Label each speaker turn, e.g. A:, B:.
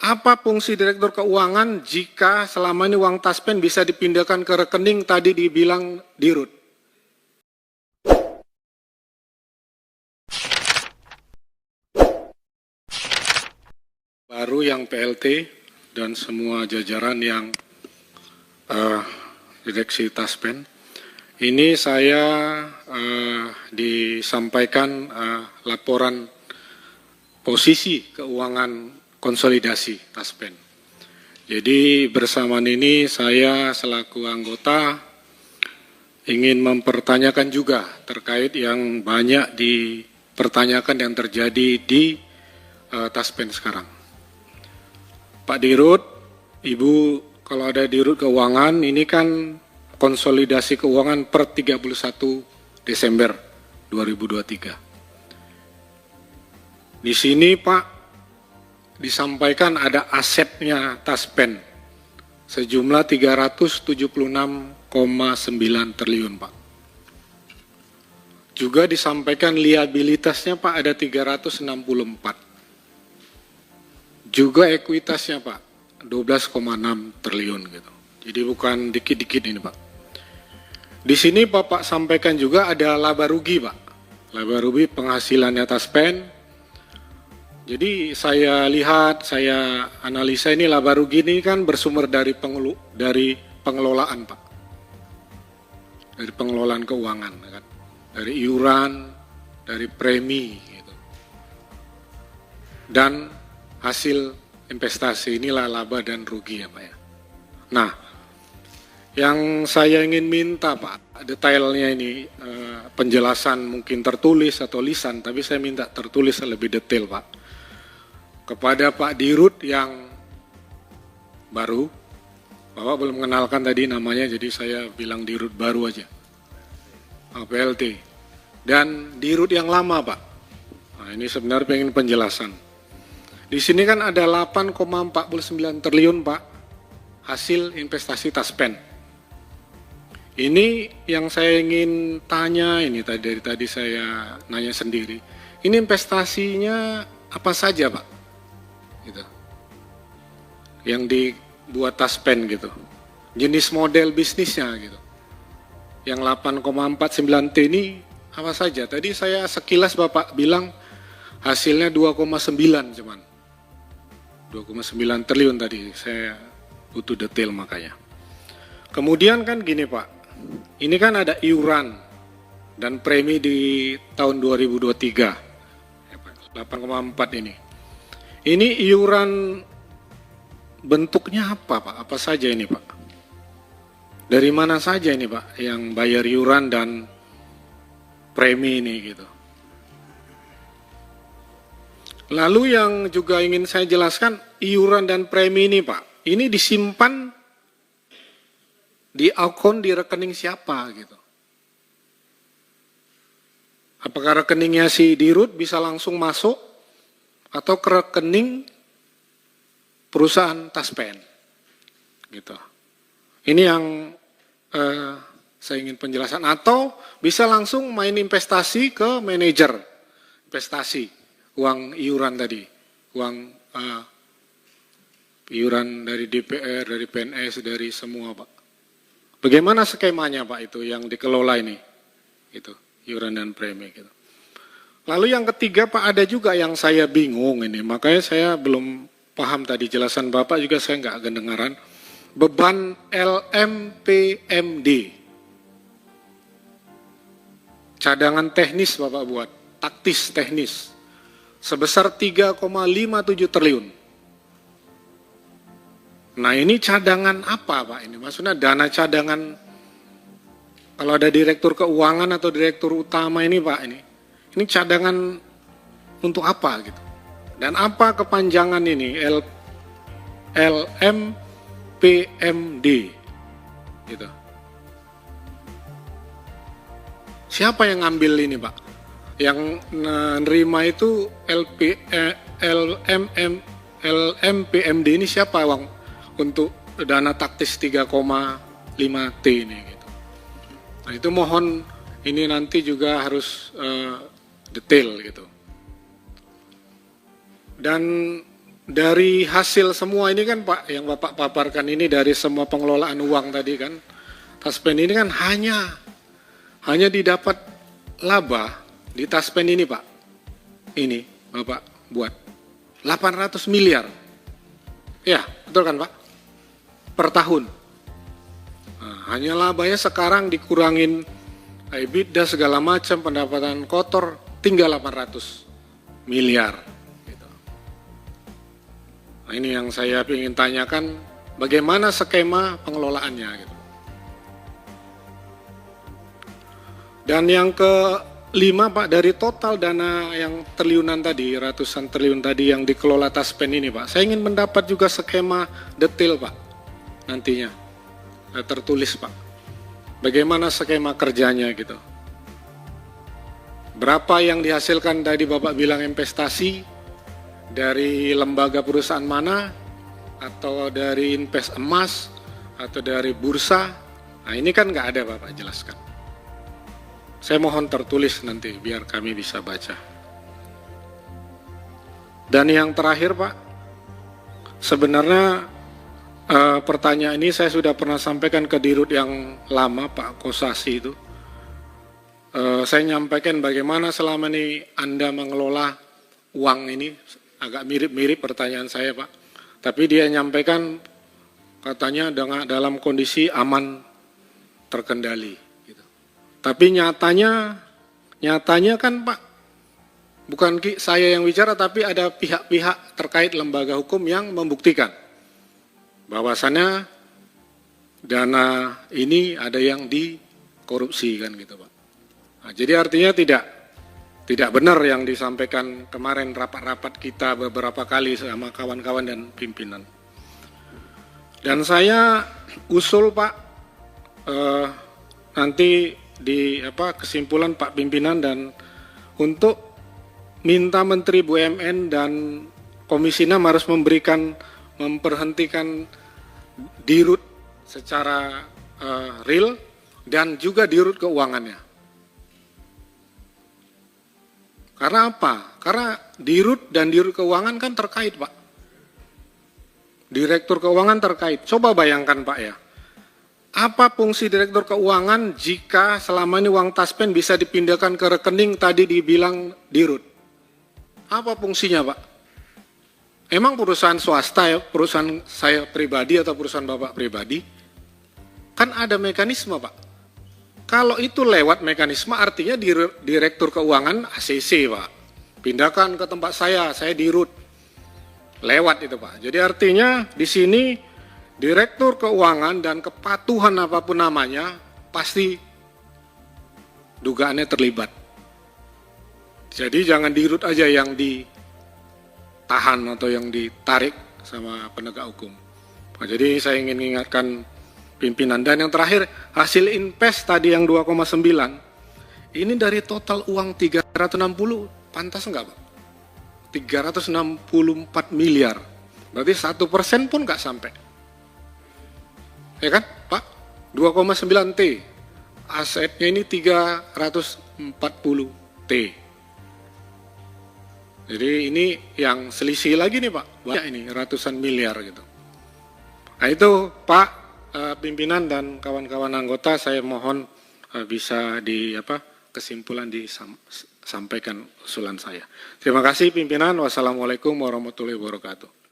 A: Apa fungsi Direktur Keuangan jika selama ini uang taspen bisa dipindahkan ke rekening tadi dibilang Dirut? Baru yang PLT dan semua jajaran yang direksi taspen. Ini saya disampaikan laporan posisi keuangan konsolidasi taspen. Jadi bersamaan ini saya selaku anggota ingin mempertanyakan juga terkait yang banyak dipertanyakan yang terjadi di taspen sekarang. Pak Dirut, Ibu kalau ada Dirut Keuangan ini kan konsolidasi keuangan per 31 Desember 2023. Di sini Pak disampaikan ada asetnya taspen sejumlah 376,9 triliun Pak. Juga disampaikan liabilitasnya Pak ada 364. Juga ekuitasnya Pak 12,6 triliun gitu. Jadi bukan dikit-dikit ini Pak. Di sini Bapak sampaikan juga ada laba rugi Pak. Laba rugi penghasilannya taspen. Jadi saya lihat, saya analisa ini laba rugi ini kan bersumber dari pengelolaan Pak. Dari pengelolaan keuangan kan. Dari iuran, dari premi gitu. Dan hasil investasi inilah laba dan rugi ya Pak ya. Nah, yang saya ingin minta Pak, detailnya ini penjelasan mungkin tertulis atau lisan, tapi saya minta tertulis lebih detail Pak. Kepada Pak Dirut yang baru, Bapak belum mengenalkan tadi namanya, jadi saya bilang Dirut baru aja, PLT. Dan Dirut yang lama Pak, nah ini sebenarnya pengen penjelasan. Di sini kan ada 8,49 triliun Pak, hasil investasi taspen. Ini yang saya ingin tanya, ini dari tadi saya nanya sendiri. Ini investasinya apa saja Pak? Gitu. Yang dibuat taspen gitu. Jenis model bisnisnya gitu. Yang 8,49 T ini apa saja? Tadi saya sekilas Bapak bilang hasilnya 2,9 cuman. 2,9 triliun tadi, saya butuh detail makanya. Kemudian kan gini Pak, ini kan ada iuran dan premi di tahun 2023, 8,4 ini. Ini iuran bentuknya apa Pak? Apa saja ini Pak? Dari mana saja ini Pak yang bayar iuran dan premi ini gitu? Lalu yang juga ingin saya jelaskan, iuran dan premi ini Pak, ini disimpan di akun di rekening siapa gitu. Apakah rekeningnya si Dirut bisa langsung masuk atau ke rekening perusahaan taspen gitu. Ini yang saya ingin penjelasan, atau bisa langsung main investasi ke manajer investasi, uang iuran tadi, uang iuran dari DPR, dari PNS, dari semua Pak. Bagaimana skemanya Pak itu yang dikelola ini? Itu, iuran dan premi gitu. Lalu yang ketiga Pak, ada juga yang saya bingung ini, makanya saya belum paham tadi jelasan Bapak juga saya nggak kedengaran. Beban LMPMD. Cadangan teknis Bapak buat, taktis teknis. Sebesar 3,57 triliun. Nah ini cadangan apa Pak ini? Maksudnya dana cadangan, kalau ada direktur keuangan atau direktur utama ini Pak ini cadangan untuk apa gitu? Dan apa kepanjangan ini LMPMD gitu? Siapa yang ngambil ini Pak? Yang nerima itu LMPMD ini siapa Bang? Untuk dana taktis 3,5 T ini gitu. Nah itu mohon ini nanti juga harus detail gitu. Dan dari hasil semua ini kan Pak, yang Bapak paparkan ini dari semua pengelolaan uang tadi kan, Taspen ini kan hanya didapat laba di Taspen ini Pak. Ini Bapak buat 800 miliar. Ya, betul kan Pak? Per tahun. Nah, hanya labanya sekarang dikurangin EBITDA segala macam, pendapatan kotor, tinggal 800 miliar. Gitu. Nah, ini yang saya ingin tanyakan, bagaimana skema pengelolaannya gitu. Dan yang kelima Pak, dari total dana yang triliunan tadi, ratusan triliun tadi yang dikelola Taspen ini Pak, saya ingin mendapat juga skema detail Pak, nantinya tertulis Pak. Bagaimana skema kerjanya gitu. Berapa yang dihasilkan tadi Bapak bilang investasi, dari lembaga perusahaan mana, atau dari invest emas, atau dari bursa. Nah ini kan nggak ada Bapak jelaskan. Saya mohon tertulis nanti biar kami bisa baca. Dan yang terakhir Pak, sebenarnya pertanyaan ini saya sudah pernah sampaikan ke Dirut yang lama Pak Kosasi itu. Saya nyampaikan bagaimana selama ini Anda mengelola uang ini, agak mirip-mirip pertanyaan saya Pak. Tapi dia nyampaikan katanya dalam kondisi aman, terkendali. Tapi nyatanya kan Pak, bukan saya yang bicara, tapi ada pihak-pihak terkait lembaga hukum yang membuktikan bahwasannya dana ini ada yang dikorupsi kan gitu Pak. Nah, jadi artinya tidak benar yang disampaikan kemarin rapat-rapat kita beberapa kali sama kawan-kawan dan pimpinan. Dan saya usul Pak, nanti di kesimpulan Pak Pimpinan dan untuk minta Menteri BUMN dan Komisi 6 harus memberhentikan Dirut secara real dan juga Dirut keuangannya. Karena apa? Karena Dirut dan Dirut keuangan kan terkait Pak. Direktur keuangan terkait. Coba bayangkan Pak ya. Apa fungsi Direktur Keuangan jika selama ini uang Taspen bisa dipindahkan ke rekening tadi dibilang Dirut? Apa fungsinya Pak? Emang perusahaan swasta ya, perusahaan saya pribadi atau perusahaan Bapak pribadi, kan ada mekanisme Pak. Kalau itu lewat mekanisme artinya Direktur Keuangan ACC Pak. Pindahkan ke tempat saya Dirut. Lewat itu Pak. Jadi artinya di sini Direktur Keuangan dan kepatuhan apapun namanya pasti dugaannya terlibat. Jadi jangan Dirut aja yang ditahan atau yang ditarik sama penegak hukum. Nah, jadi saya ingin mengingatkan pimpinan. Dan yang terakhir, hasil invest tadi yang 2,9 ini dari total uang 360, pantas enggak Pak? 364 miliar. Berarti 1% pun enggak sampai. Ya kan Pak, 2,9 T, asetnya ini 340 T. Jadi ini yang selisih lagi nih Pak, banyak ini ratusan miliar gitu. Nah itu Pak pimpinan dan kawan-kawan anggota, saya mohon bisa kesimpulan disampaikan usulan saya. Terima kasih pimpinan, wassalamualaikum warahmatullahi wabarakatuh.